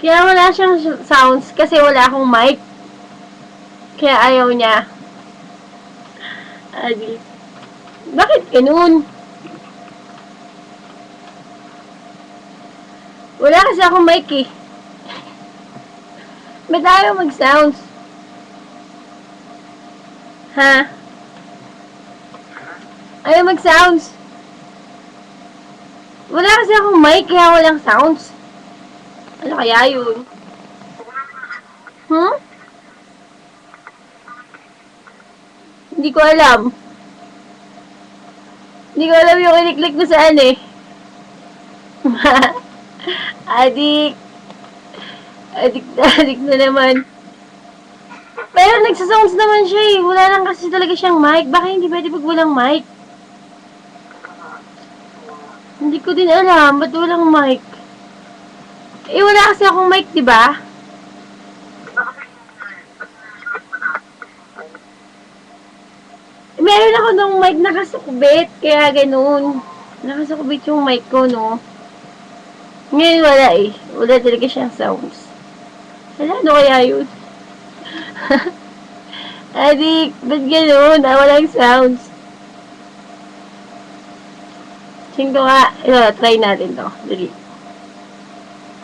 Kaya wala siyang sounds kasi wala akong mic. Kaya ayaw niya. Adi. Bakit ganun? Wala kasi akong mic eh. Ba't ayaw mag-sounds? Ha? Ayaw mag-sounds. Wala kasi akong mic kaya walang sounds. Ano kaya yun? Hmm? Hindi ko alam. Hindi ko alam yung kiniklik ko saan eh. Adik. Adik na naman. Pero nagsasounds naman siya eh. Wala lang kasi talaga siyang mic. Baka hindi pwede pag walang mic. Hindi ko din alam. Ba't walang mic? Eh, wala kasi akong mic, di ba? Meron ako ng mic nakasukbit. Kaya ganun. Nakasukbit yung mic ko, no? Ngayon wala eh. Wala talaga siyang sounds. Wala, ano kaya yun? Adik, ba't ganun? Walang sounds. Tingko nga. Ito, try natin to. Dali.